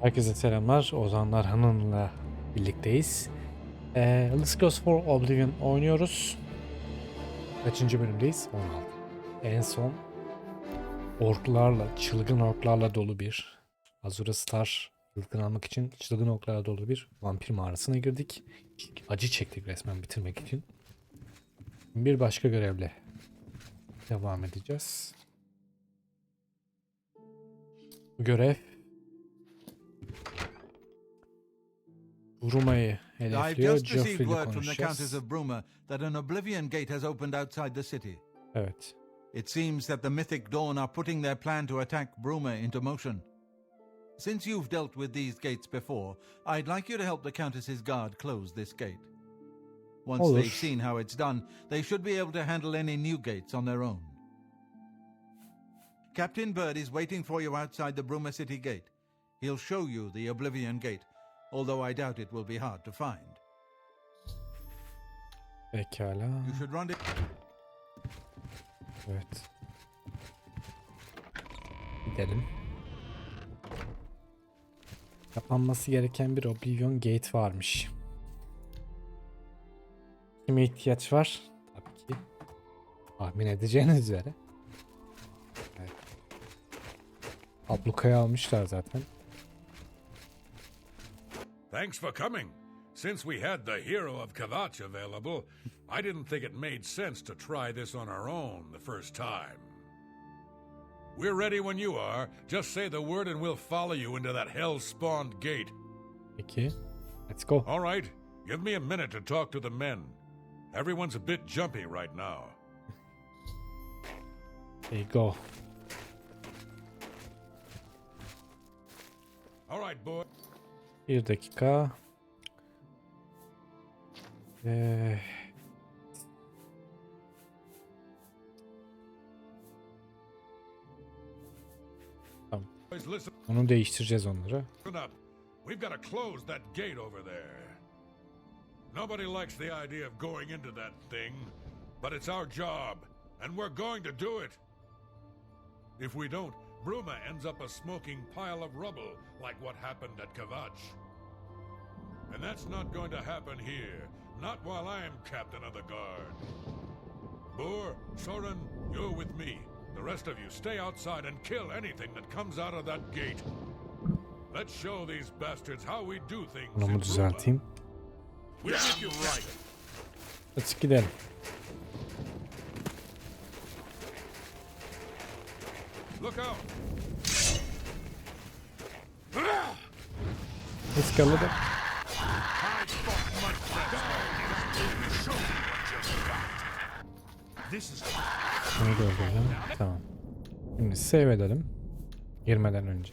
Herkese selamlar. Ozanlar Hanım'la birlikteyiz. Let's Go for Oblivion oynuyoruz. Kaçıncı bölümdeyiz? 16. En son orklarla, çılgın orklarla dolu bir Azura Star yıldızını almak için çılgın orklarla dolu bir vampir mağarasına girdik. Acı çektik resmen bitirmek için. Bir başka görevle devam edeceğiz. Bu görev Bruma'yı hedefliyor. Jauffre'den konuşacağız. Bruma that an Oblivion gate has opened outside the city. Evet. It seems that the Mythic Dawn are putting their plan to attack Bruma into motion. Since you've dealt with these gates before, I'd like you to help the Countess's guard close this gate. Once Olur. they've seen how it's done, they should be able to handle any new gates on their own. Captain Bird is waiting for you outside the Bruma City gate. He'll show you the Oblivion gate, although I doubt it will be hard to find. Pekala. You should run it. Evet. Gidelim. Kapanması gereken bir Oblivion Gate varmış. Kime ihtiyaç var? Tabii ki. Tahmin edeceğiniz üzere. Evet. Ablukayı almışlar zaten. Thanks for coming. Since we had the hero of Kvatch available, I didn't think it made sense to try this on our own the first time. We're ready when you are. Just say the word and we'll follow you into that hell-spawned gate. Peki. Let's go. All right. Give me a minute to talk to the men. Everyone's a bit jumpy right now. There you go. All right, boy. Bir dakika. Tamam. Boys, listen Onu değiştireceğiz onları. up. We've got to close that gate over there. Nobody likes the idea of going into that thing, but it's our job, and we're going to do it. If we don't, Bruma ends up a smoking pile of rubble like what happened at Kvatch. And that's not going to happen here, not while I am captain of the guard. Boor, Soren, you're with me. The rest of you stay outside and kill anything that comes out of that gate. Let's show these bastards how we do things. Bunu mu düzelteyim? We'll get you right. Let's gidelim. Look out. Iskaladı. Bunu da öldürelim. Tamam. Şimdi save edelim. Girmeden önce.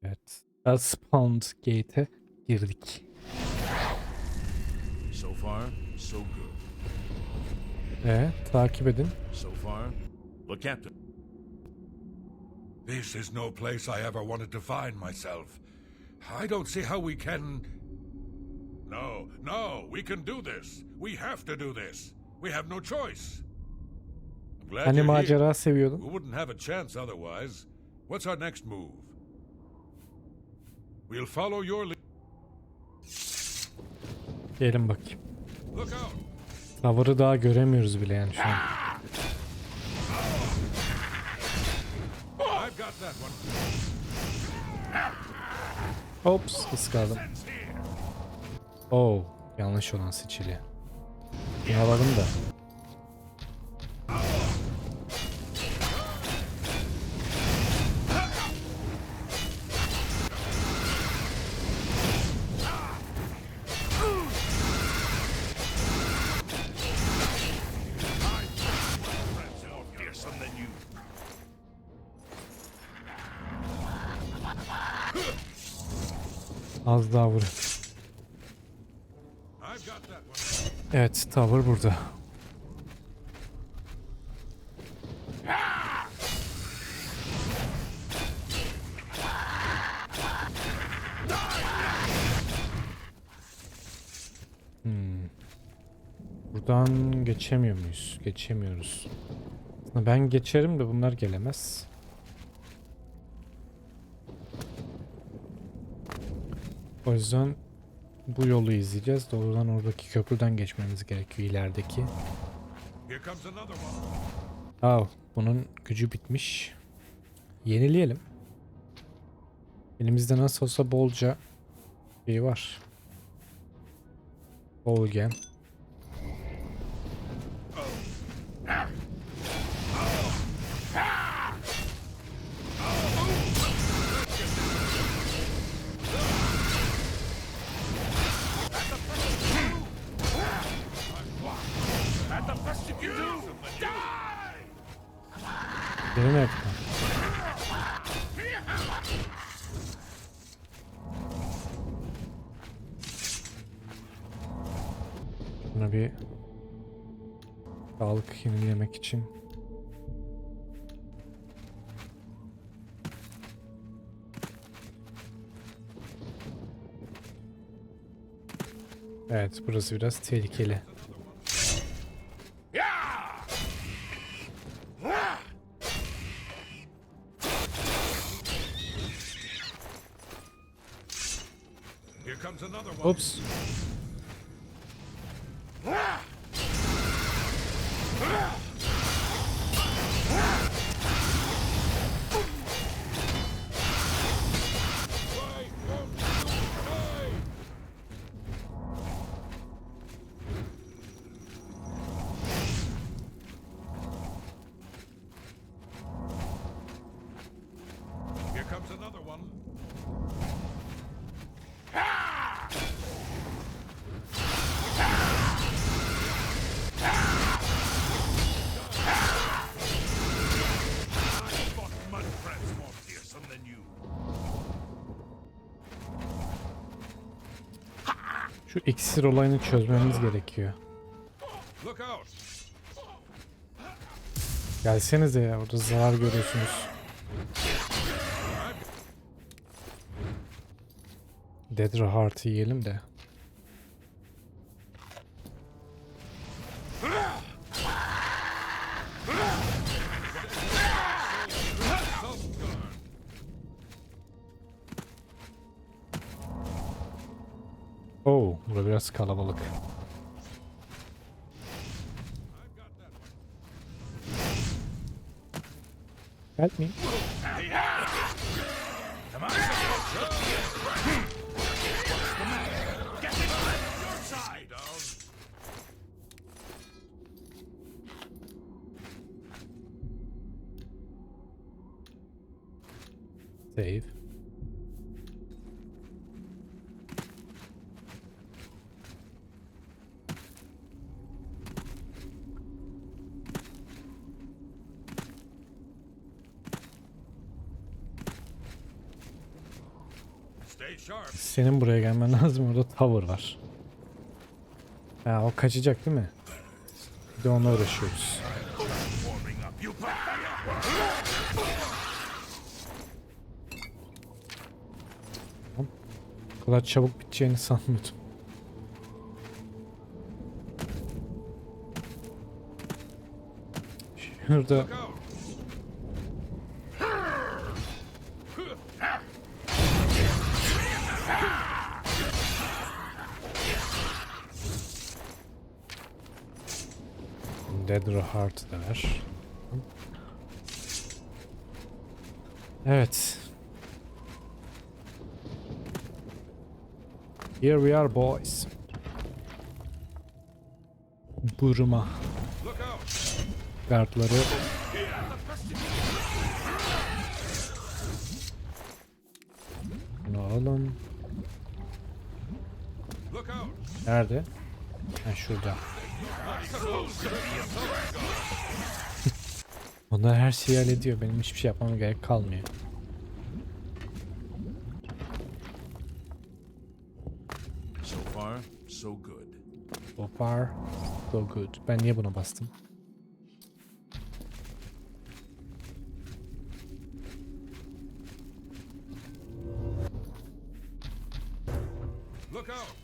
Evet. Spawned Gate'e girdik. So far, so good. Takip edin. So far, but Captain, This is no place I ever wanted to find myself. I don't see how we can... No, we can do this. We have to do this. We have no choice. I'm glad Hani you're here. macera seviyordun. We wouldn't have a chance otherwise. What's our next move? We'll follow your lead. Gelin bakayım. Look out! Tavırı daha göremiyoruz bile yani şu an. I've got that one. Ops, ıskaladım. Yanlış olan seçili. Yağladım da. Az daha vurun. I've got that one. Evet, tavır burada. Buradan geçemiyor muyuz? Geçemiyoruz. Ben geçerim de bunlar gelemez. O yüzden bu yolu izleyeceğiz. Doğrudan oradaki köprüden geçmemiz gerekiyor, ilerideki. Here comes another one. Bunun gücü bitmiş. Yenileyelim. Elimizde nasıl olsa bolca şey var. Bol gem. Beni mi yaptın? Buna bir sağlık yenilemek için. Evet, burası biraz tehlikeli. Here comes another one. Oops. Here comes another one. Şu iksir olayını çözmemiz gerekiyor. Look out. Gelsenize ya, orada zarar görüyorsunuz. Dead Heart'ı yiyelim de. Burada biraz kalabalık. Help me. Save. Senin buraya gelmen lazım. Orada tower var. Ha, o kaçacak değil mi? Bir de onunla uğraşıyoruz. O kadar çabuk biteceğini sanmıyordum. Şurada Dead Heart da var. Evet. Here we are boys. Bruma. Kartları. Bunu alın. Nerede? Ha, şurada. Onlar her şeyi hallediyor. Benim hiçbir şey yapmama gerek kalmıyor. So far, so good. So far, so good. Ben niye buna bastım? Look out.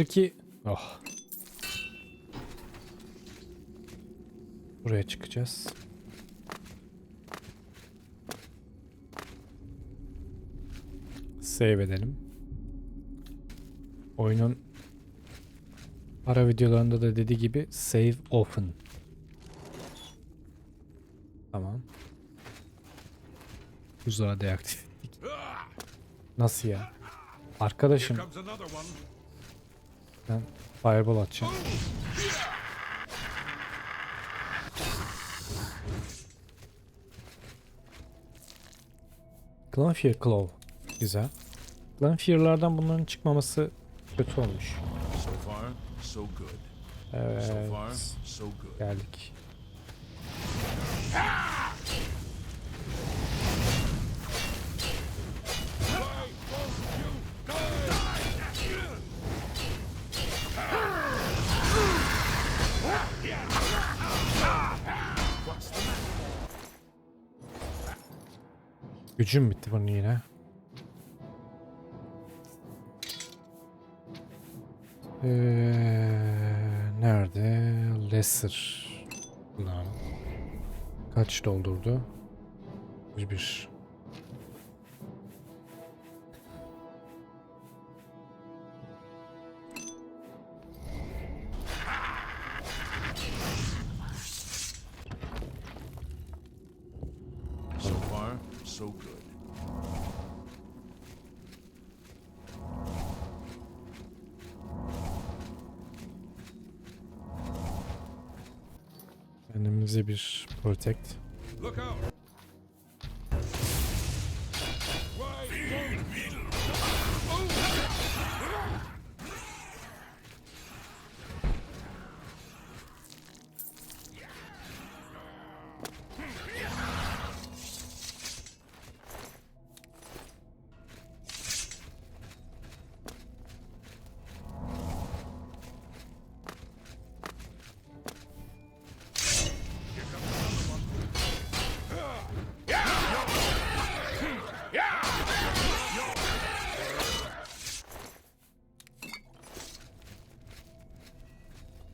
2. Oh. Buraya çıkacağız. Save edelim. Oyunun ara videolarında da dediği gibi save often. Tamam. Uzağı deaktif ettik. Nasıl ya? Arkadaşım Comes another one. ben fireball atacağım. Glanfear Claw. Güzel. Glanfear'lardan bunların çıkmaması kötü olmuş. So far, so good. So Evet. far, so good. Geldik. Gücüm bitti bunun yine. Nerede? Lesser. Ulan. Kaç doldurdu? 101. So far, so good. Kendimize bir protect. Look out!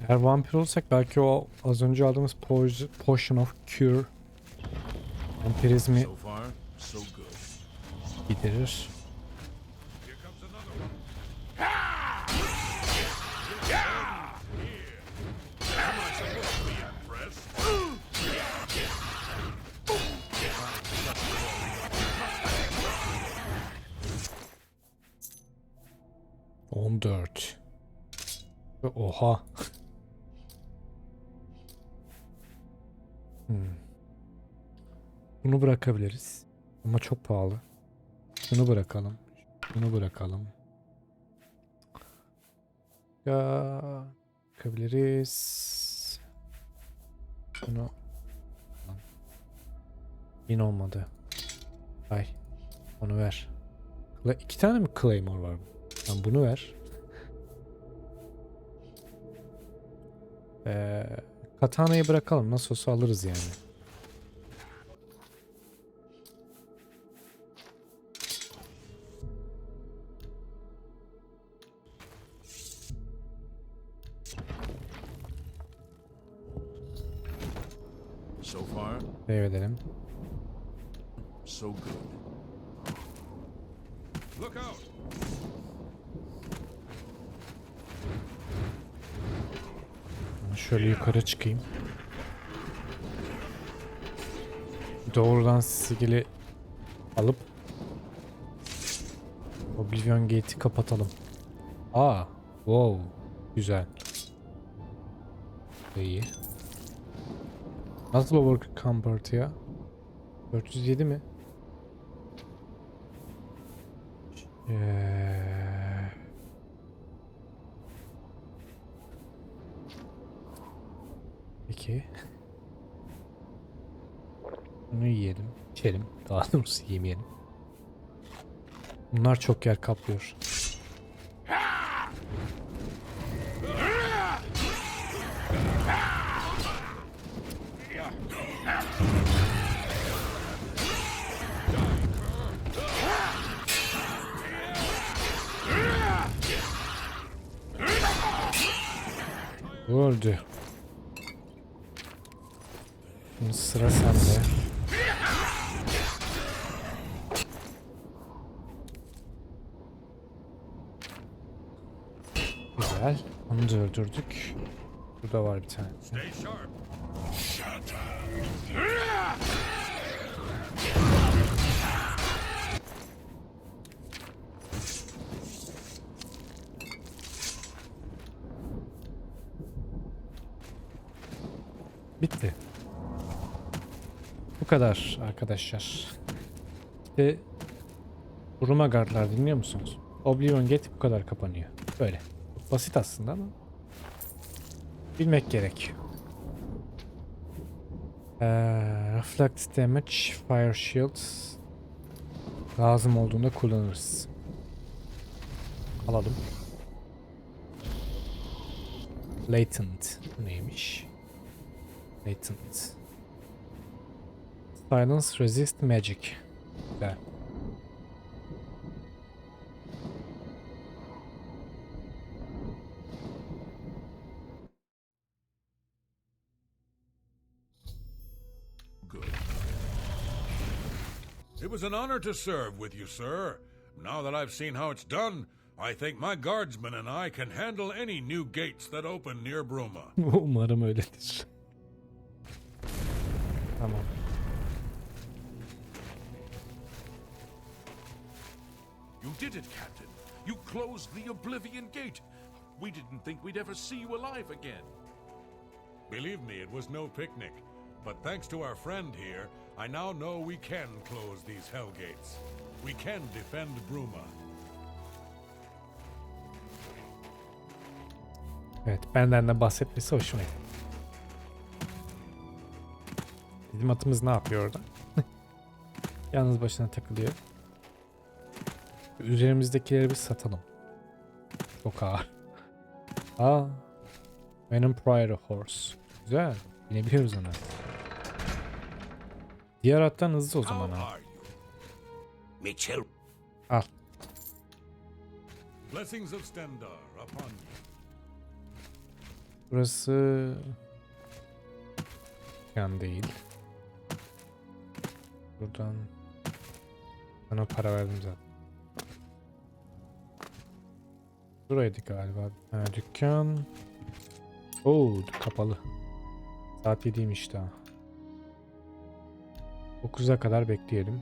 Eğer vampir olsak belki o az önce aldığımız Potion of Cure vampirizmi So far, so good. giderir. Here comes another one. On 14. Oha. Bunu bırakabiliriz. Ama çok pahalı. Bunu bırakalım. Bunu bırakalım. Ya bırakabiliriz. Bunu. Yine olmadı. Ay. Onu ver. 2 tane mi Claymore var? Tamam, bunu ver. Katana'yı bırakalım. Nasıl olsa alırız yani. So far, Save edelim. so good. Look out! Şöyle yukarı çıkayım. Doğrudan sigili alıp Oblivion Gate'i kapatalım. Aa, wow, güzel. İyi. Nasıl overcome party ya? 407 mi? Peki. Bunu yiyelim, içelim. Daha doğrusu yemeyelim. Bunlar çok yer kaplıyor. Öldü. Şimdi sıra sende. Güzel. Onu da öldürdük. Burada var bir tane. Stay sharp. Bitti. Bu kadar arkadaşlar. İşte Bruma gardlar dinliyor musunuz? Oblivion Gate bu kadar kapanıyor. Böyle. Çok basit aslında ama bilmek gerek. Reflect Damage, Fire Shield lazım olduğunda kullanırız. Alalım. Latent neymiş? Latent. Silence Resist Magic. Güzel. Good. It was an honor to serve with you, sir. Now that I've seen how it's done, I think my guardsmen and I can handle any new gates that open near Bruma. Umarım öyledir. Tamam. You did it, Captain. You closed the Oblivion gate. We didn't think we'd ever see you alive again. Believe me, it was no picnic. But thanks to our friend here, I now know we can close these hell gates. We can defend Bruma. Evet, benden de bahsetmesi hoşuma gitti. Bizim atımız ne yapıyor orada? Yalnız başına takılıyor. Üzerimizdekileri bir satalım. Çok ağır. Aa, benim Prior Horse. Güzel. Binebiliyoruz ona. Diğer attan hızlı o zaman How ha. are you? Mitchell, Al. Blessings of Stendar upon you. Burası yan değil. Buradan bana para verdim zaten. Buraydı galiba. Ha, dükkan. Oo, kapalı. Saat 7'ymiş daha. 9'a kadar bekleyelim.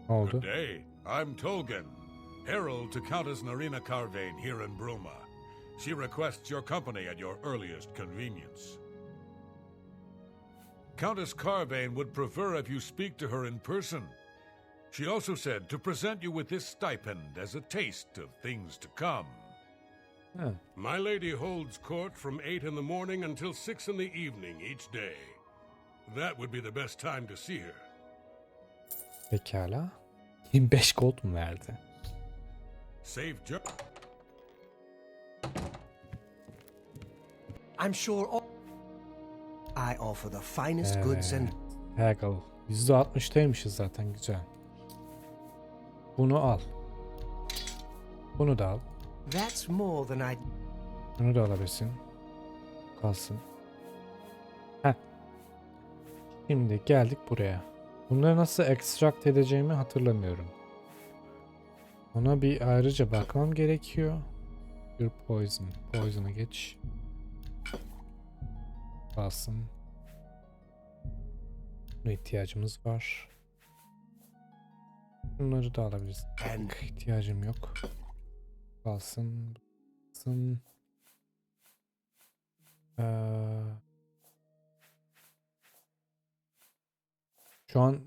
Ne oldu? Good day. I'm Tolgan, herald to Countess Narina Carvane here in Bruma. She requests your company at your earliest convenience. Countess Carvane would prefer if you speak to her in person. She also said to present you with this stipend as a taste of things to come. Ha, My lady holds court from 8 in the morning until 6 in the evening each day. That would be the best time to see her. pekala. 25 gold mu verdi? Safe journey. I'm sure I offer the finest goods and Haggle. %60'taymışız zaten, güzel. Bunu al. Bunu da al. that's more than I... Bunu da alabilirsin. Kalsın. Heh. Şimdi geldik buraya. Bunları nasıl extract edeceğimi hatırlamıyorum. Ona bir ayrıca bakmam gerekiyor. Bir poison. Poison'a geç. Kalsın. Buna ihtiyacımız var. Bunları da alabiliriz. And İhtiyacım yok. Kalsın. Kalsın. Şu an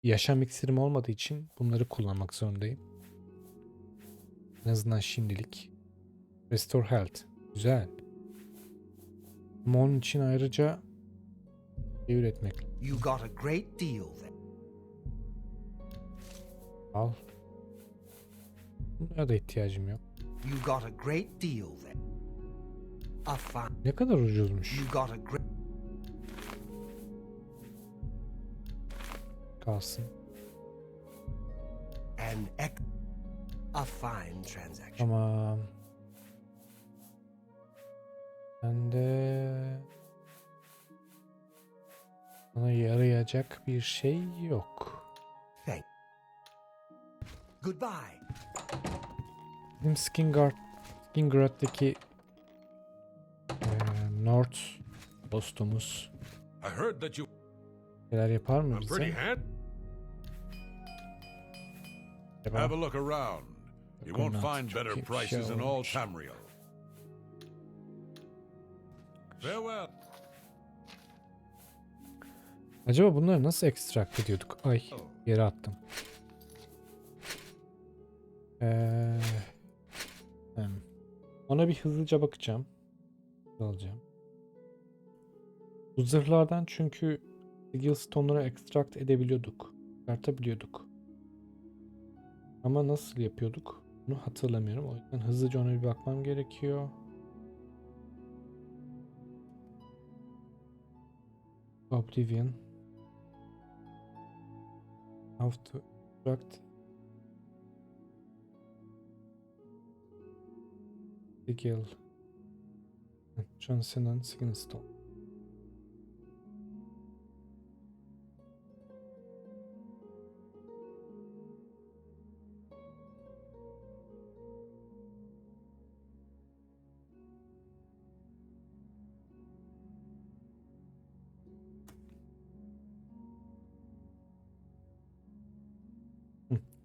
yaşam iksirim olmadığı için bunları kullanmak zorundayım. En azından şimdilik. Restore Health. Güzel. Ama onun için ayrıca şey üretmek. you got a great deal there. Al. Bunlara da ihtiyacım yok. You got a great deal there. A fine... Ne kadar ucuzmuş. You got a great... Kalsın. A fine transaction. Tamam. Bende bana yarayacak bir şey yok. Thank. Goodbye. Bizim Skingard'daki North dostumuz I heard that you neler yapar mı are pretty bize? hand. Acaba? Have a look around. You won't Bakın find çok better iyi bir şey prices in all olmuş. Tamriel. Farewell. Acaba bunları nasıl ekstrakt ediyorduk? Ay, yere attım. Ona bir hızlıca bakacağım. Alacağım. Bu zırhlardan çünkü skill stone'ları ekstrakt edebiliyorduk. Çıkartabiliyorduk. Ama nasıl yapıyorduk? Bunu hatırlamıyorum. O yüzden hızlıca ona bir bakmam gerekiyor. Oblivion. How to extract skill. Transcendent skill stone.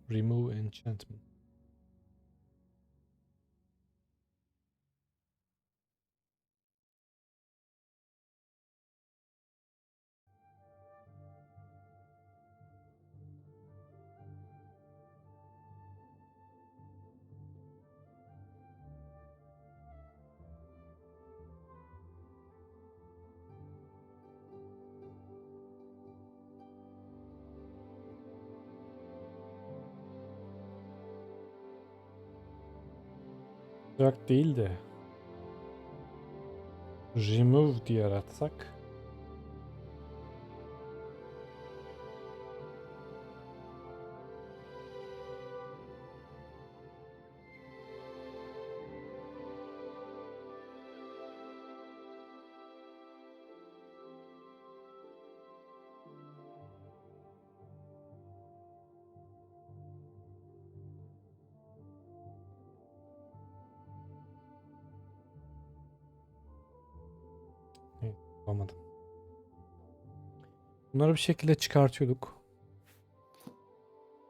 Remove enchantment. Extract değil de remove diye aratsak yapamadım. Bunları bir şekilde çıkartıyorduk.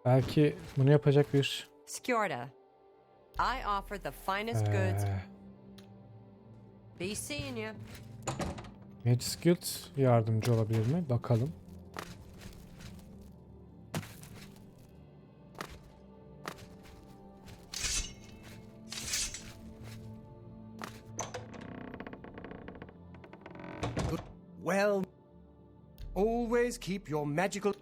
Belki bunu yapacak bir Skjorta, I offer the finest goods. Be seeing you. Mage Guild yardımcı olabilir mi? Bakalım. Well, always keep your magical.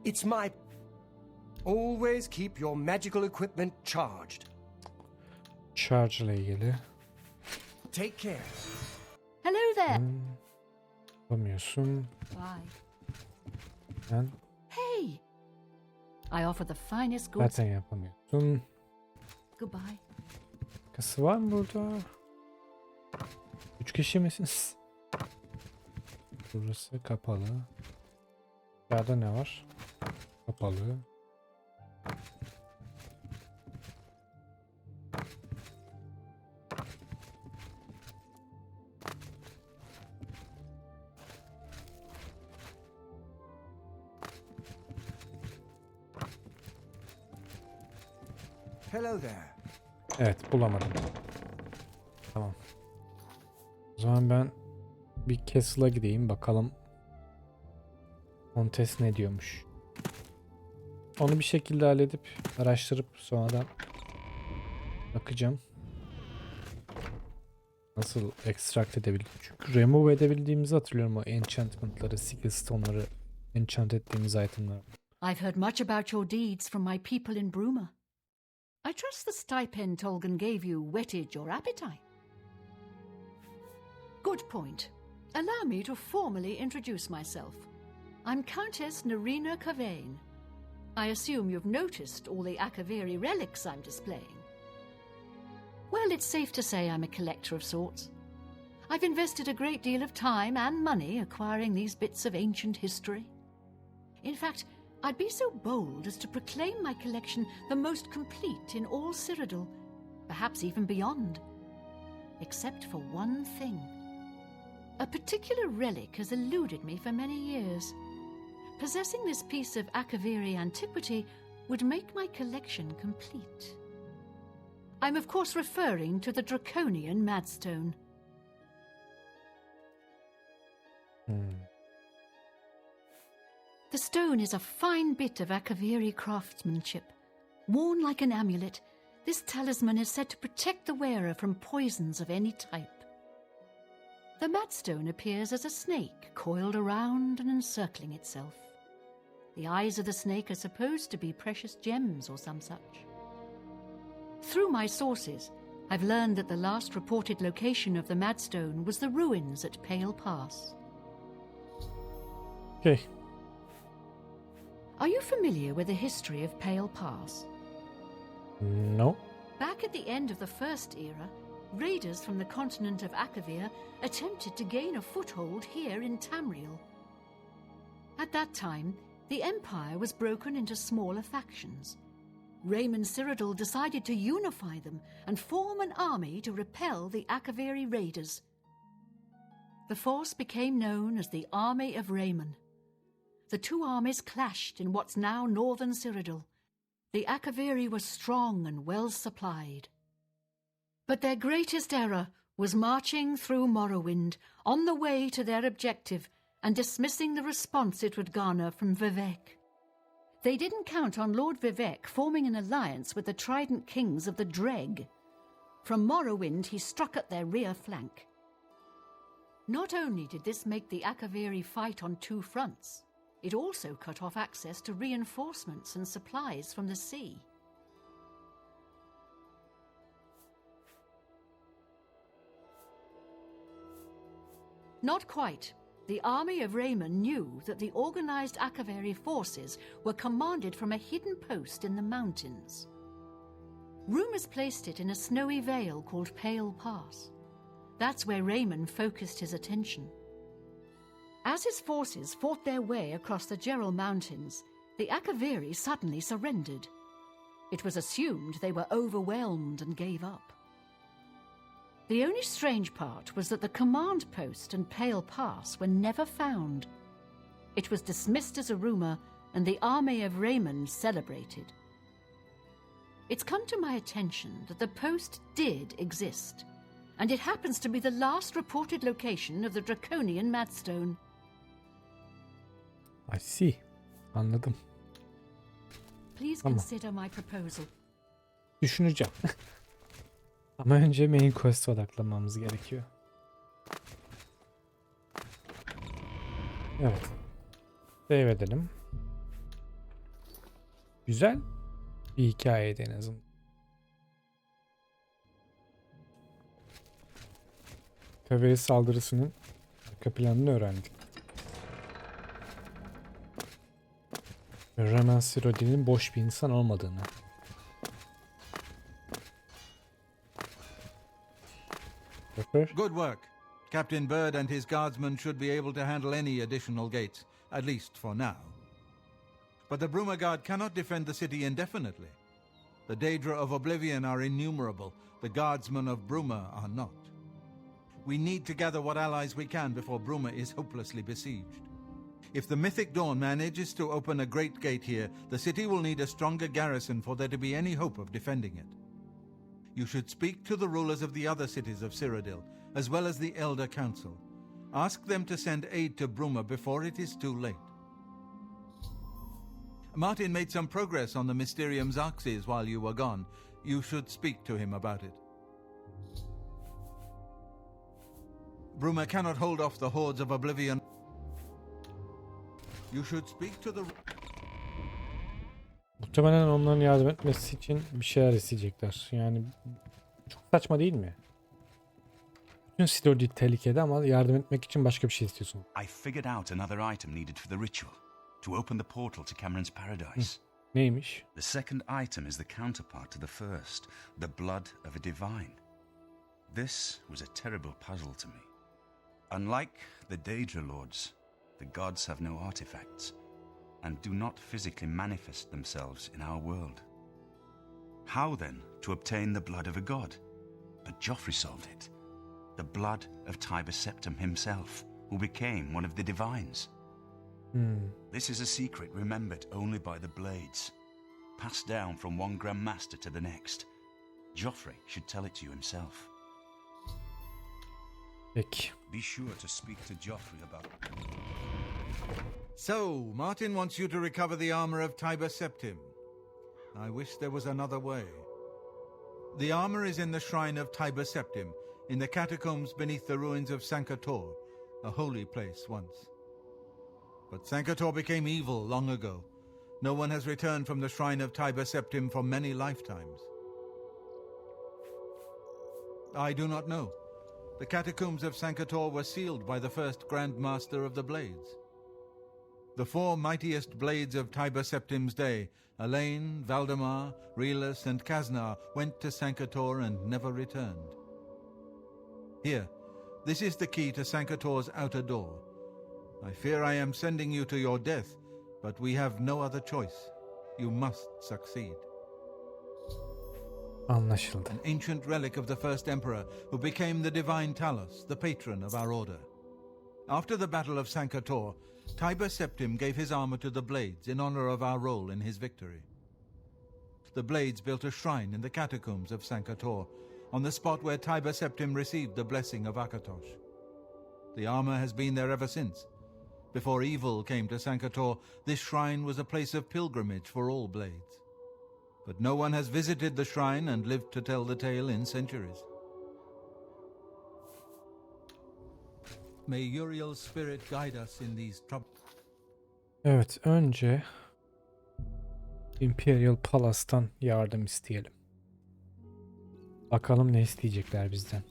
It's my. Always keep your magical equipment charged. Charge ile ilgili. Take care. Hello there. Yapamıyorsun. Bye. Ben Hey. I offer the finest goods. zaten yapamıyorsun. Goodbye. Kası var mı burada? 3 kişi misiniz? Burası kapalı. Yerde ne var? Kapalı. Hello there. Evet, bulamadım. Tamam. O zaman ben bir Castle'a gideyim bakalım. Montes ne diyormuş. Onu bir şekilde halledip araştırıp sonradan bakacağım. Nasıl extract edebilirim? Çünkü remove edebildiğimizi hatırlıyorum, o enchantment'ları, skill stone'ları, enchant ettiğimiz item'ları. I've heard much about your deeds from my people in Bruma. I trust the stipend Tolgan gave you whetted your appetite. Good point. Allow me to formally introduce myself. I'm Countess Nerina Cavain. I assume you've noticed all the Akaviri relics I'm displaying. Well, it's safe to say I'm a collector of sorts. I've invested a great deal of time and money acquiring these bits of ancient history. In fact, I'd be so bold as to proclaim my collection the most complete in all Cyrodiil, perhaps even beyond. Except for one thing. A particular relic has eluded me for many years. Possessing this piece of Akaviri antiquity would make my collection complete. I'm of course referring to the Draconian Madstone. The stone is a fine bit of Akaviri craftsmanship. Worn like an amulet, this talisman is said to protect the wearer from poisons of any type. The Madstone appears as a snake coiled around and encircling itself. The eyes of the snake are supposed to be precious gems or some such. Through my sources, I've learned that the last reported location of the Madstone was the ruins at Pale Pass. Okay. Are you familiar with the history of Pale Pass? No. Back at the end of the First Era, raiders from the continent of Akavir attempted to gain a foothold here in Tamriel. At that time, the Empire was broken into smaller factions. Raymond Cyrodiil decided to unify them and form an army to repel the Akaviri raiders. The force became known as the Army of Raymond. The two armies clashed in what's now northern Cyrodiil. The Akaviri were strong and well supplied. But their greatest error was marching through Morrowind on the way to their objective and dismissing the response it would garner from Vivek. They didn't count on Lord Vivek forming an alliance with the Trident Kings of the Dreg. From Morrowind he struck at their rear flank. Not only did this make the Akaviri fight on two fronts, it also cut off access to reinforcements and supplies from the sea. Not quite. The army of Raymond knew that the organized Akaviri forces were commanded from a hidden post in the mountains. Rumors placed it in a snowy vale called Pale Pass. That's where Raymond focused his attention. As his forces fought their way across the Gerald Mountains, the Akaviri suddenly surrendered. It was assumed they were overwhelmed and gave up. The only strange part was that the command post and Pale Pass were never found. It was dismissed as a rumor, and the army of Raymond celebrated. It's come to my attention that the post did exist, and it happens to be the last reported location of the Draconian Madstone. I see. Anladım. Please Tamam. consider my proposal. Düşüneceğim. Ama önce main quest'e odaklanmamız gerekiyor. Evet. Save edelim. Güzel bir hikayeydi en azından. Kaveri saldırısının arka planını öğrendik. Raymond Cyrodiil'in boş bir insan olmadığını. Good work. Captain Bird and his guardsmen should be able to handle any additional gates, at least for now. But the Bruma Guard cannot defend the city indefinitely. The Daedra of Oblivion are innumerable. The guardsmen of Bruma are not. We need to gather what allies we can before Bruma is hopelessly besieged. If the Mythic Dawn manages to open a great gate here, the city will need a stronger garrison for there to be any hope of defending it. You should speak to the rulers of the other cities of Cyrodiil, as well as the Elder Council. Ask them to send aid to Bruma before it is too late. Martin made some progress on the Mysterium Xarxes while you were gone. You should speak to him about it. Bruma cannot hold off the hordes of Oblivion. You should speak to the... Muhtemelen onların yardım etmesi için bir şeyler isteyecekler. Yani çok saçma değil mi? Bütün Cyrodiil tehlikede ama yardım etmek için başka bir şey istiyorsun. I figured out another item needed for the ritual. To open the portal to Cameron's paradise. Neymiş? The second item is the counterpart to the first, the blood of a divine. This was a terrible puzzle to me. Unlike the Daedra Lords, the gods have no artifacts and do not physically manifest themselves in our world. How then to obtain the blood of a god? But Jauffre solved it. The blood of Tiber Septim himself, who became one of the divines. This is a secret remembered only by the Blades, passed down from one Grand Master to the next. Jauffre should tell it to you himself. Peki. Be sure to speak to Jauffre about it. So, Martin wants you to recover the armor of Tiber Septim. I wish there was another way. The armor is in the shrine of Tiber Septim, in the catacombs beneath the ruins of Sancre, a holy place once. But Sancre became evil long ago. No one has returned from the shrine of Tiber Septim for many lifetimes. I do not know. The catacombs of Sancre were sealed by the first Grand Master of the Blades. The four mightiest blades of Tiber Septim's day, Elaine, Valdemar, Relus, and Kaznar, went to Sancre and never returned. Here, this is the key to Sancre's outer door. I fear I am sending you to your death, but we have no other choice. You must succeed. Anlaşıldı. An ancient relic of the first emperor who became the divine Talos, the patron of our order. After the Battle of Sancre, Tiber Septim gave his armor to the Blades in honor of our role in his victory. The Blades built a shrine in the catacombs of Sancre, on the spot where Tiber Septim received the blessing of Akatosh. The armor has been there ever since. Before evil came to Sancre, this shrine was a place of pilgrimage for all Blades. But no one has visited the shrine and lived to tell the tale in centuries. May Uriel's spirit guide us in these troubles. Evet, önce Imperial Palace'tan yardım isteyelim. Bakalım ne isteyecekler bizden.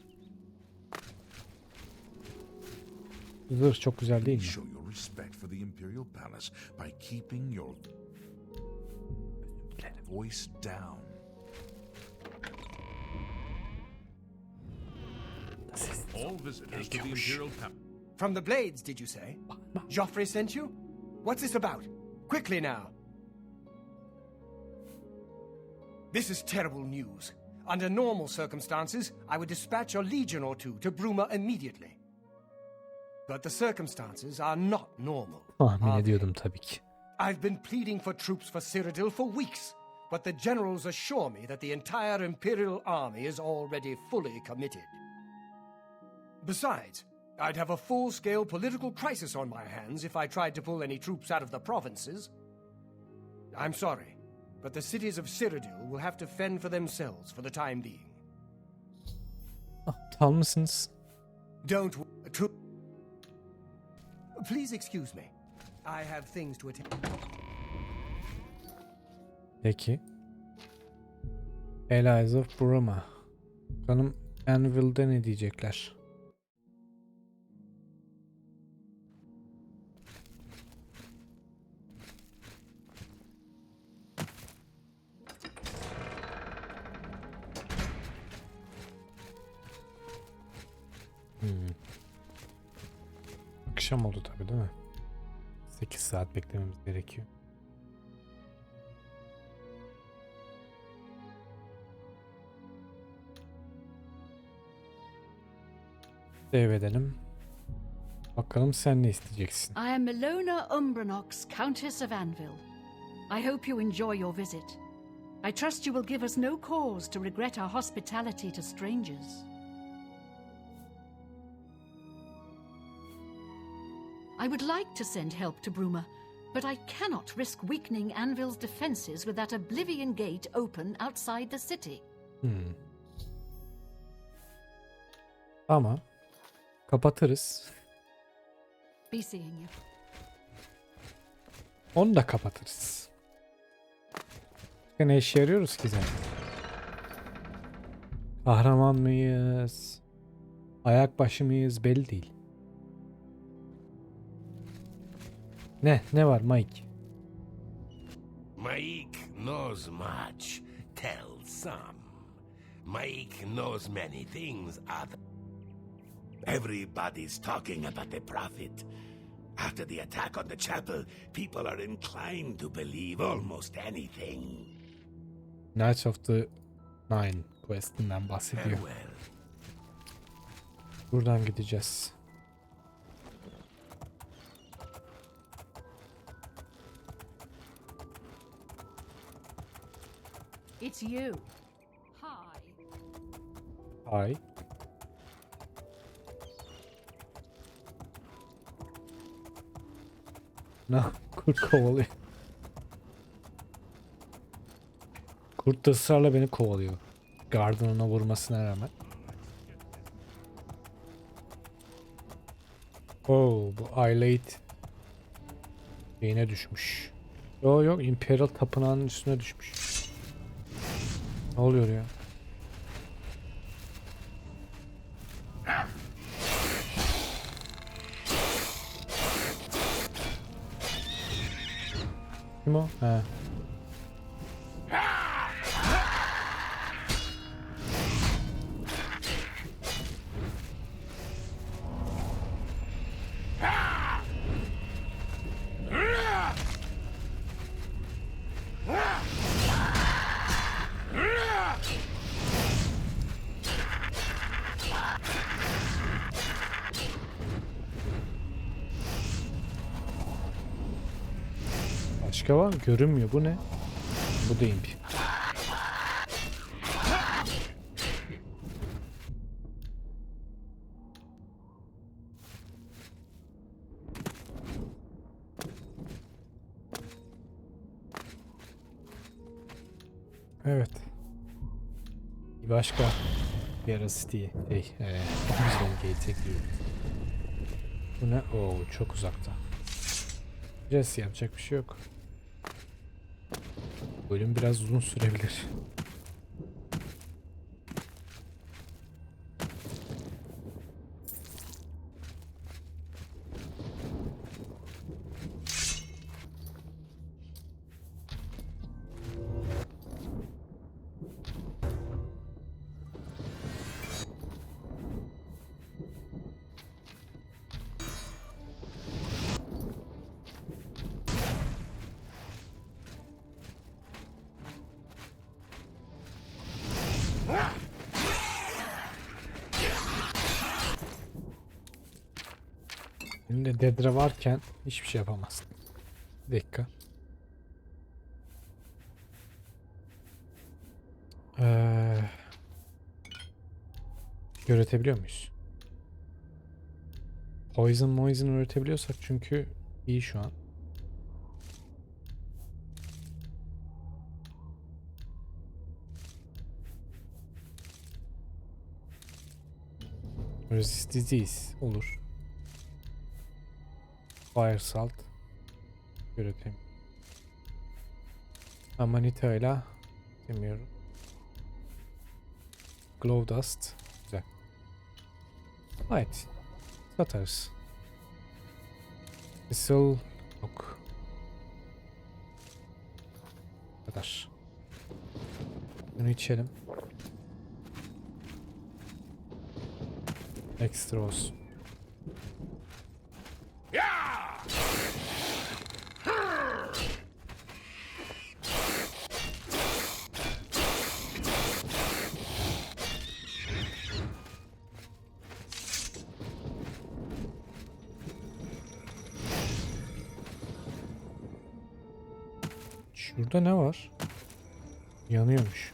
Zırh çok güzel değil mi? Show your respect for the Imperial Palace by keeping your voice down. All visitors to the Imperial Palace. From the Blades, did you say? Jauffre sent you? What's this about? Quickly now. This is terrible news. Under normal circumstances, I would dispatch a legion or two to Bruma immediately. But the circumstances are not normal. Tahmin ediyordum tabii ki. I've been pleading for troops for Cyrodiil for weeks, but the generals assure me that the entire Imperial army is already fully committed. Besides, I'd have a full-scale political crisis on my hands if I tried to pull any troops out of the provinces. I'm sorry, but the cities of Cyrodiil will have to fend for themselves for the time being. Aptal mısınız? Don't... Please excuse me. I have things to attend. Peki. Allies of Bruma. Bakalım Anvil'de ne diyecekler? Akşam oldu tabii değil mi? 8 saat beklememiz gerekiyor. Save edelim. Bakalım sen ne isteyeceksin? I am Melona Umbranox, Countess of Anvil. I hope you enjoy your visit. I trust you will give us no cause to regret our hospitality to strangers. I would like to send help to Bruma, but I cannot risk weakening Anvil's defenses with that Oblivion gate open outside the city. Ama kapatırız. Be seeing you. Onu da kapatırız. Ne işe yarıyoruz ki zaten? Kahraman mıyız? Ayak başı mıyız? Belli değil. Ne var Mike? Mike knows much, tells some. Mike knows many things, Adlı. Everybody's talking about the prophet. After the attack on the chapel, people are inclined to believe almost anything. Knights of the Nine questinden bahsediyor. Farewell. Buradan gideceğiz. It's you. Hi. Ay. Kurt kovalıyor. Kurt da ısrarla beni kovalıyor. Gardın ona vurmasına rağmen. Oh, bu Aylate şeyine düşmüş. Yok Imperial tapınağının üstüne düşmüş. Ne oluyor ya? Kim o? He. Başka var mı? Görünmüyor. Bu ne? Bu da imp. Evet. Başka bir City. Oblivion Gate'e gidiyoruz. Bu ne? Oo, çok uzakta. Biraz yapacak bir şey yok. Bölüm biraz uzun sürebilir. Elinde dedre varken hiçbir şey yapamazsın. Bir dakika. Üretebiliyor muyuz? Poison üretebiliyorsak çünkü iyi şu an. Resist disease olur. Fire salt üreteyim. Amanita ile demiyorum. Glow dust. Güzel. Evet. Satarız. Whistle yok. Bu kadar. Bunu içelim. Ekstra olsun. Şurada ne var? Yanıyormuş.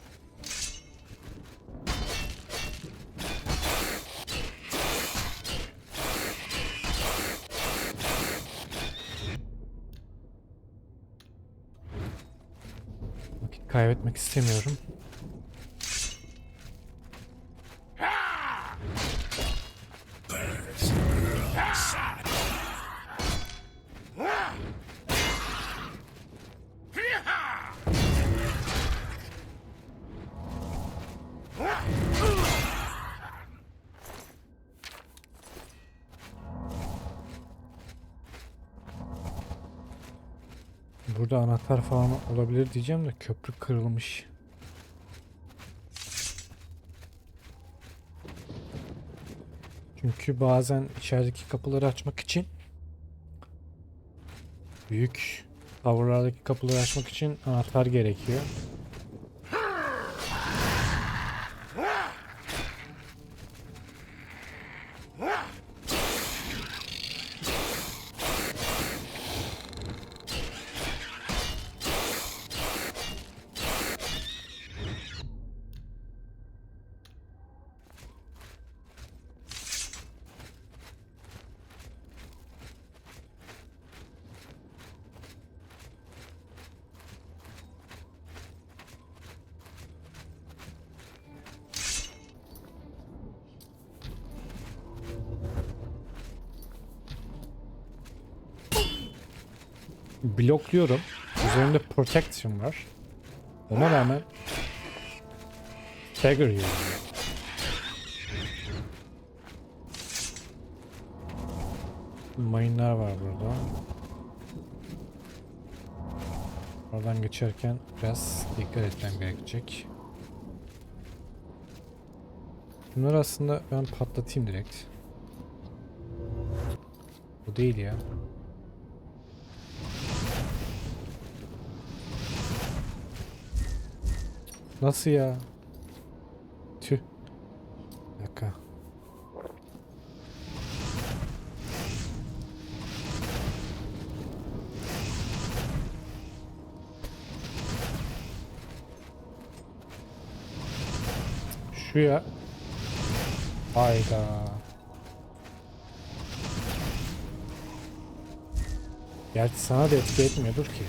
Vakit kaybetmek istemiyorum. Burada anahtar falan olabilir diyeceğim de köprü kırılmış. Çünkü bazen içerideki kapıları açmak için, büyük tower'lardaki kapıları açmak için anahtar gerekiyor. Blokluyorum. Üzerinde protection var. Ona rağmen stagger yiyorum. Mayınlar var burada. Oradan geçerken biraz dikkat etmem gerekecek. Bunları aslında ben patlatayım direkt. Bu değil ya. Nasıl ya? Tüh. Bir dakika. Şu ya. Hayda. Gerçi sana da etki etmiyordur ki.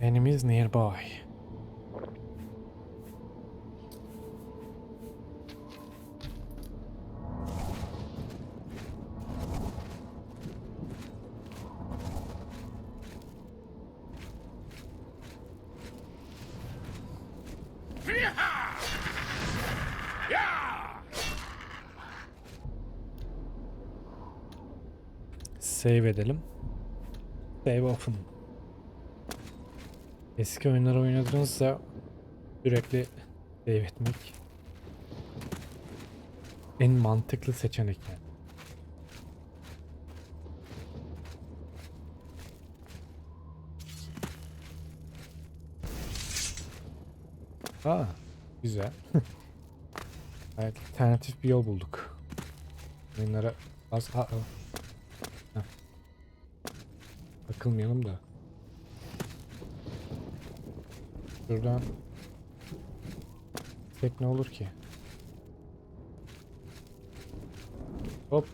Enemies nearby. Save edelim. Save open. Eski oyunları oynadığınızda sürekli save etmek en mantıklı seçenek yani. Aa, güzel. Evet, alternatif bir yol bulduk. Oyunlara az takılmayalım da. Şuradan tek ne olur ki? Hop.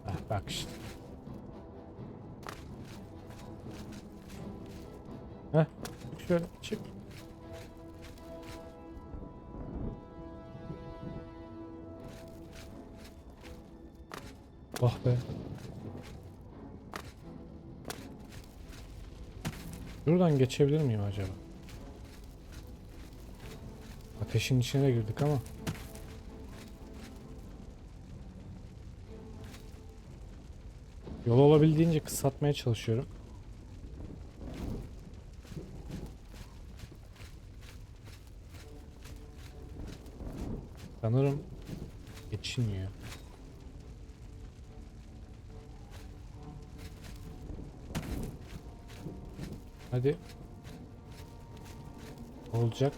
Ah, bak işte. Heh, şöyle çık. Oh be. Buradan geçebilir miyim acaba? Ateşin içine girdik ama. Yolu olabildiğince kısaltmaya çalışıyorum. Sanırım geçilmiyor. Hadi. Olacak.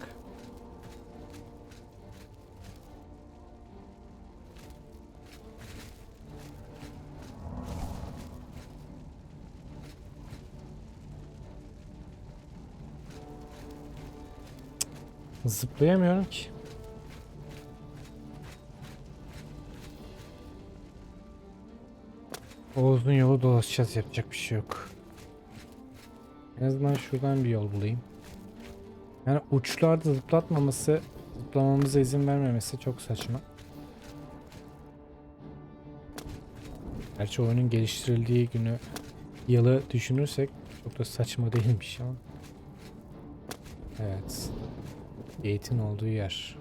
Zıplayamıyorum ki. O uzun yolu dolaşacağız, yapacak bir şey yok. En azından şuradan bir yol bulayım. Yani uçlarda zıplatmaması, zıplamamıza izin vermemesi çok saçma. Gerçi oyunun geliştirildiği günü, yılı düşünürsek çok da saçma değilmiş ama. Evet. Gate'in olduğu yer.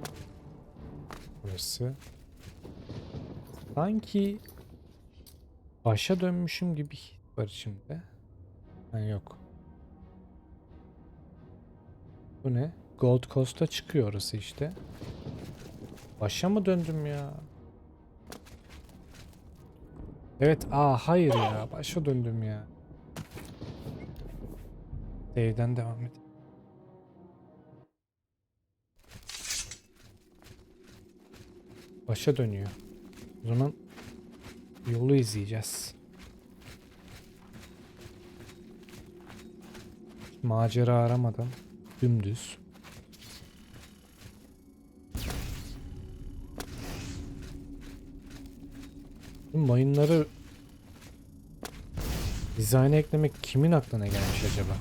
Burası. Sanki başa dönmüşüm gibi var içimde. Ha, yok. Bu ne? Gold Coast'a çıkıyor orası işte. Başa mı döndüm ya? Evet. Hayır ya. Başa döndüm ya. Save'den devam et. Başa dönüyor. O zaman yolu izleyeceğiz. Macera aramadan dümdüz. Bu mayınları dizayna eklemek kimin aklına gelmiş acaba?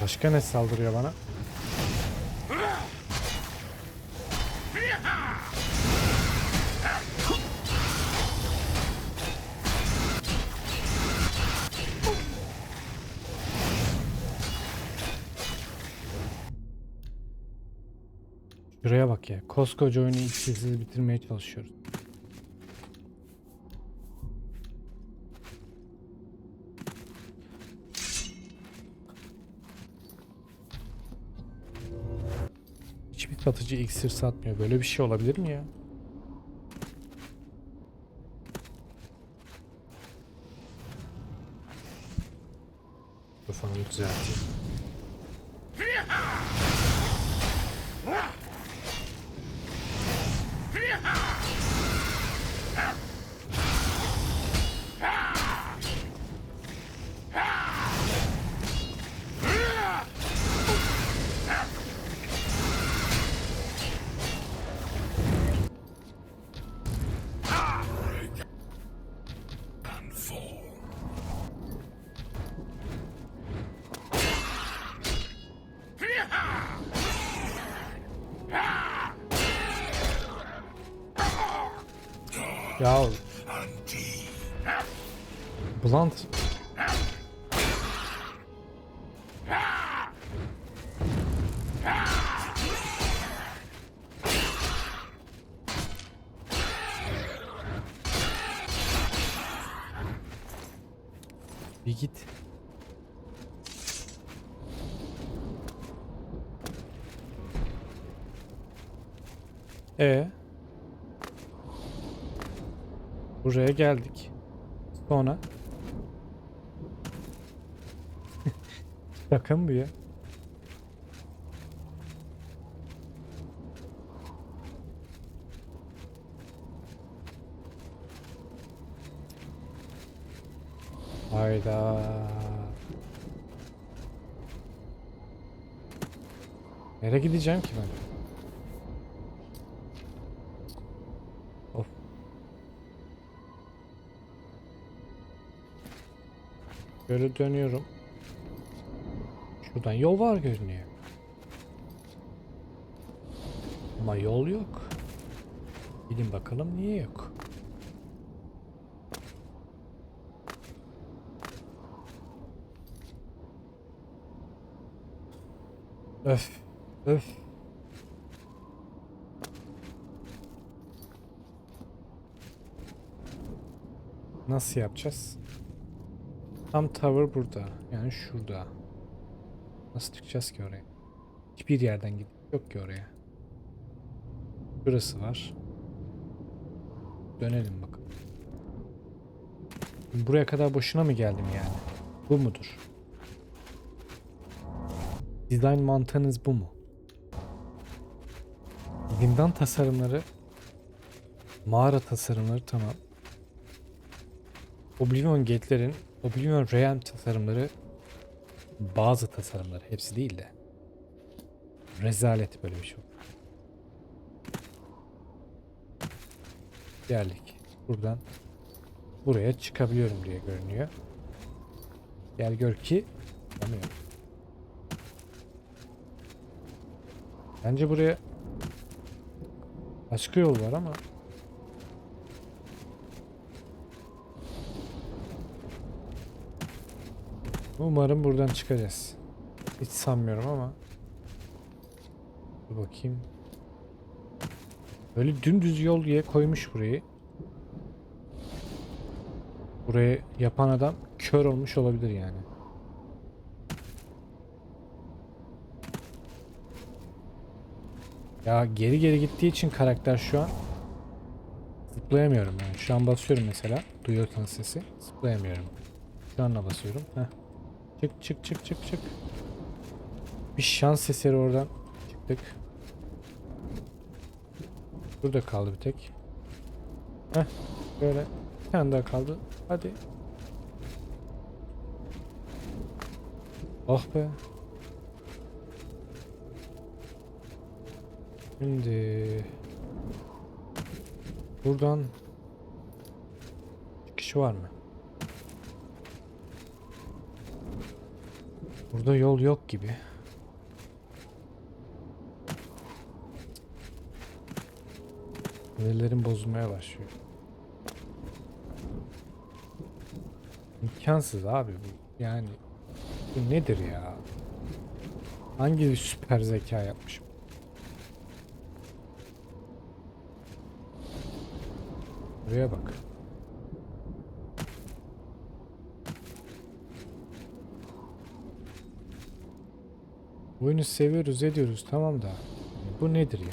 Başka ne saldırıyor bana? Şuraya bak ya. Koskoca oyunu iksiz bitirmeye çalışıyoruz. Hiçbir satıcı iksir satmıyor. Böyle bir şey olabilir mi ya? Dur falan düzelteyim. Ya Blunt bir git. Buraya geldik. Sonra şaka mı bu ya? Hayda. Nereye gideceğim ki ben? Of. Böyle dönüyorum. Şuradan yol var görünüyor. Ama yol yok. Gidin bakalım niye yok. Öf. Öf. Nasıl yapacağız? Tam tower burada. Yani şurada. Nasıl çıkacağız ki oraya? Hiçbir yerden gidip yok ki oraya. Burası var. Dönelim bakalım. Buraya kadar boşuna mı geldim yani? Bu mudur? Design mantığınız bu mu? Zindan tasarımları, mağara tasarımları tamam. Oblivion gate'lerin, Oblivion realm tasarımları Bazı tasarımlar, hepsi değil de. Rezalet böyle bir şey. Geldik. Buradan buraya çıkabiliyorum diye görünüyor. Gel gör ki çıkamıyorum. Bence buraya başka yol var ama umarım buradan çıkacağız. Hiç sanmıyorum ama dur bakayım. Böyle dümdüz yol diye koymuş burayı. Burayı yapan adam kör olmuş olabilir yani. Ya geri geri gittiği için karakter şu an zıplayamıyorum yani. Şu an basıyorum mesela. Duyuyorsanız sesi. Zıplayamıyorum. Şu anla basıyorum. Heh. Çık çık çık çık çık. Bir şans eseri oradan çıktık. Burada kaldı bir tek. Heh. Böyle bir tane daha kaldı. Hadi. Oh be. Şimdi buradan çıkış var mı? Burada yol yok gibi. Ellerim bozulmaya başlıyor. İmkansız abi bu. Yani bu nedir ya? Hangi bir süper zeka yapmışım? Buraya bak. Oyunu seviyoruz, ediyoruz, tamam da bu nedir ya?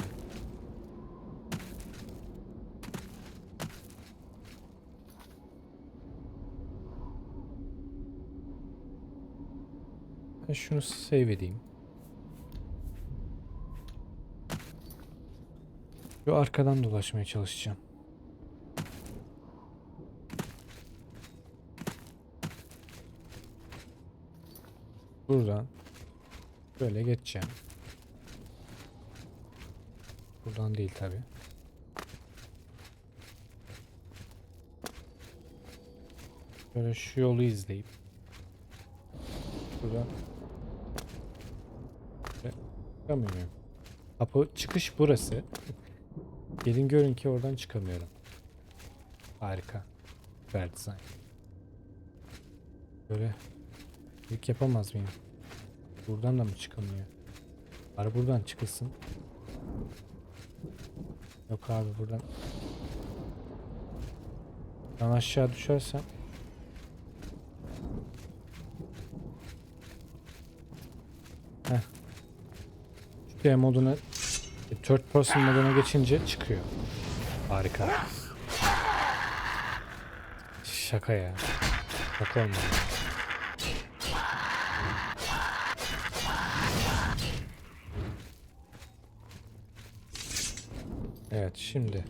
Ben şunu save edeyim. Şu arkadan dolaşmaya çalışacağım. Buradan böyle geçeceğim. Buradan değil tabi. Böyle şu yolu izleyip buradan çıkamıyorum. Kapı çıkış burası. Gelin görün ki oradan çıkamıyorum. Harika. Süper dizayn. Böyle ilk yapamaz mıyım? Buradan da mı çıkamıyor? Bari buradan çıkılsın. Yok abi buradan. Ben aşağı düşersem. Heh. Şu moduna, third person moduna geçince çıkıyor. Harika. Şaka ya. Şaka olmadı. Evet şimdi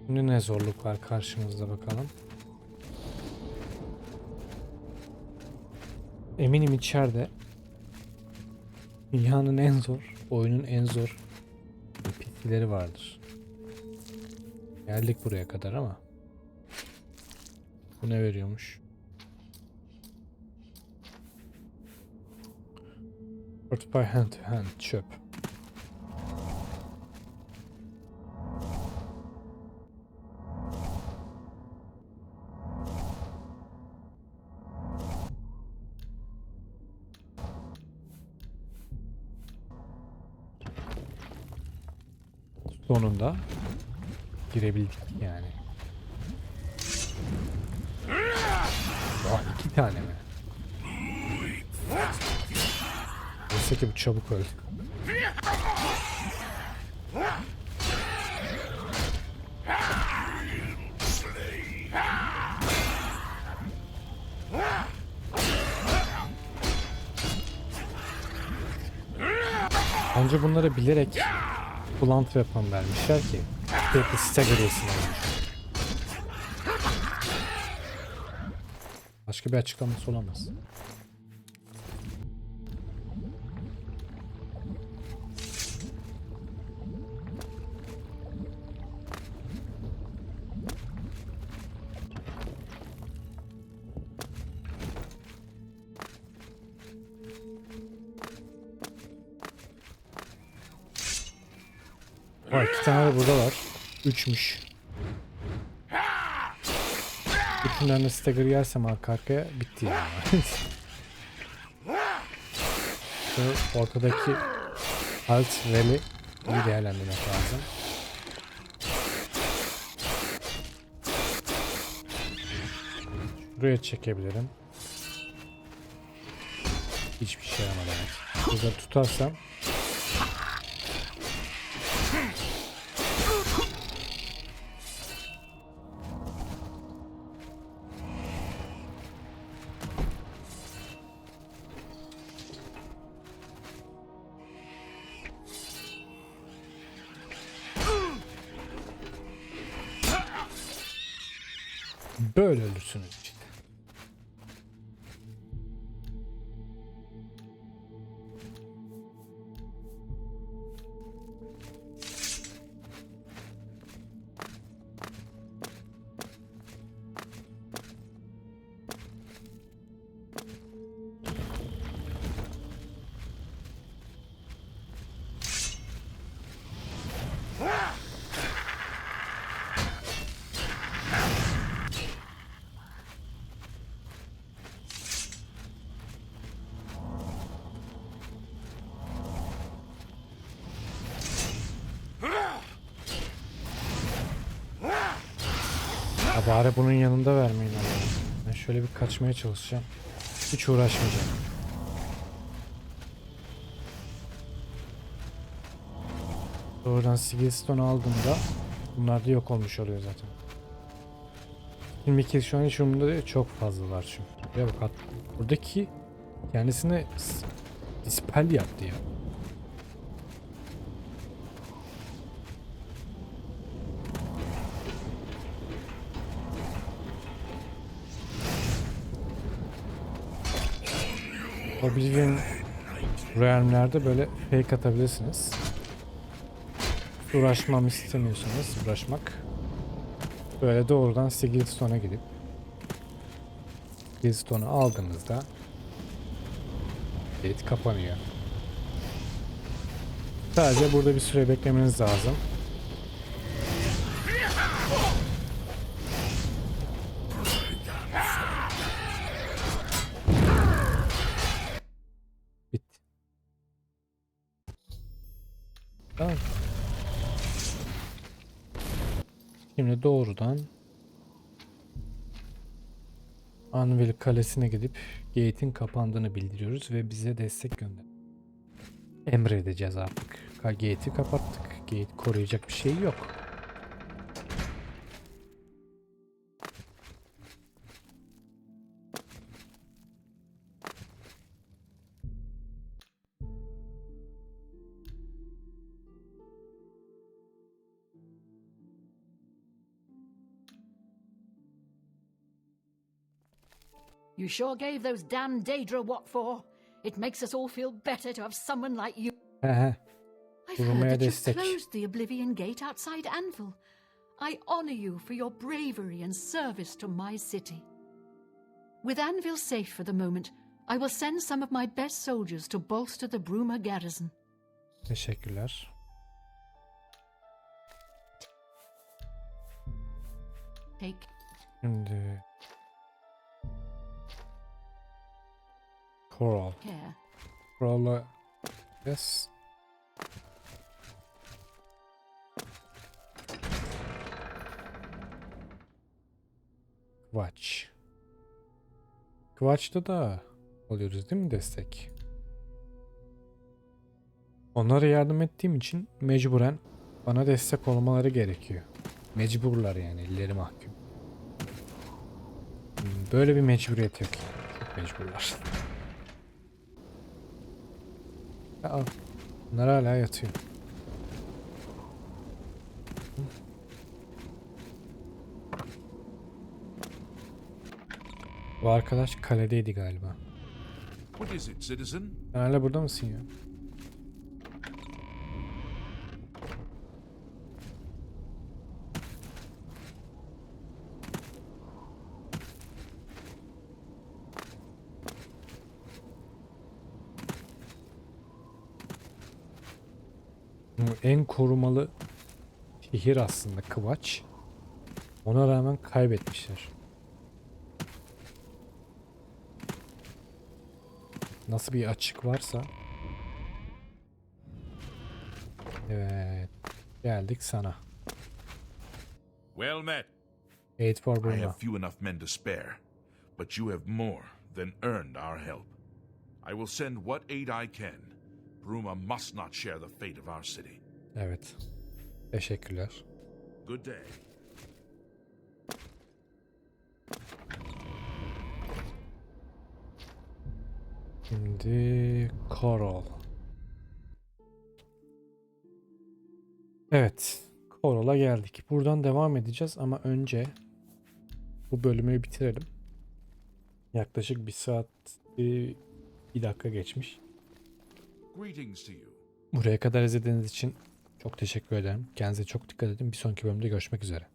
ne zorluk var karşımızda bakalım. Eminim içeride dünyanın en zor, oyunun en zor NPC'leri vardır. Geldik buraya kadar ama bu ne veriyormuş? Portföy hand to hand çöp. Sonunda girebildik yani. Aa, 2 tane mi? Neyse ki bu çabuk öldü. Bence bunları bilerek Blunt Weapon vermişler ki sürekli stagger yesin olmuş. Başka bir açıklaması olamaz. Vay, 2 tane de burada var. 3'müş. Bütünlerine stagger yersem arka arkaya bitti yani. Şu ortadaki alt reli iyi değerlendirmek lazım. Buraya çekebilirim. Hiçbir şey yaramadı. Burada tutarsam böyle ölürsünüz işte. Ya bari bunun yanında vermeyin abi. Ben şöyle bir kaçmaya çalışacağım. Hiç uğraşmayacağım. Doğrudan Sigilstone aldığımda bunlar da yok olmuş oluyor zaten. 22 şu an hiç umurumda değil. Çok fazlalar çünkü. Ya bak, buradaki kendisine dispel yaptı ya. Oblivion realmlerde böyle fake atabilirsiniz. Uğraşmam istemiyorsanız uğraşmak. Böyle doğrudan Sigilstone'a gidip Sigilstone'u aldığınızda gate kapanıyor. Sadece burada bir süre beklemeniz lazım. Bitti. Tamam. Şimdi doğrudan Anvil kalesine gidip gate'in kapandığını bildiriyoruz ve bize destek gönder. Emredeceğiz artık. Gate'i kapattık. Gate koruyacak bir şey yok. You sure gave those damn Daedra what for. It makes us all feel better to have someone like you. Hehe. I've Bruma'ya heard that you've destek. closed the Oblivion gate outside Anvil. I honor you for your bravery and service to my city. With Anvil safe for the moment, I will send some of my best soldiers to bolster the Bruma garrison. Teşekkürler. Take Şimdi Coral. care. Coral'la yes. Kvatch. Kvatch'ta da oluyoruz değil mi destek? Onlara yardım ettiğim için mecburen bana destek olmaları gerekiyor. Mecburlar yani, elleri mahkum. Böyle bir mecburiyet yok. Çok mecburlar. Al. Bunlar hala yatıyor. Bu arkadaş kaledeydi galiba. What is it, citizen? Sen hala burada mısın ya? Bu en korumalı şehir aslında Kvatch. Ona rağmen kaybetmişler. Nasıl bir açık varsa. Evet. Geldik sana. Well met. Aid for I have Bruma. few enough men to spare, but you have more than earned our help. I will send what aid I can. Bruma must not share the fate of our city. Evet. Teşekkürler. Good day. Şimdi Coral. Evet. Coral'a geldik. Buradan devam edeceğiz ama önce bu bölümü bitirelim. Yaklaşık 1 saat 1 dakika geçmiş. Greetings to you. Buraya kadar izlediğiniz için çok teşekkür ederim. Kendinize çok dikkat edin. Bir sonraki bölümde görüşmek üzere.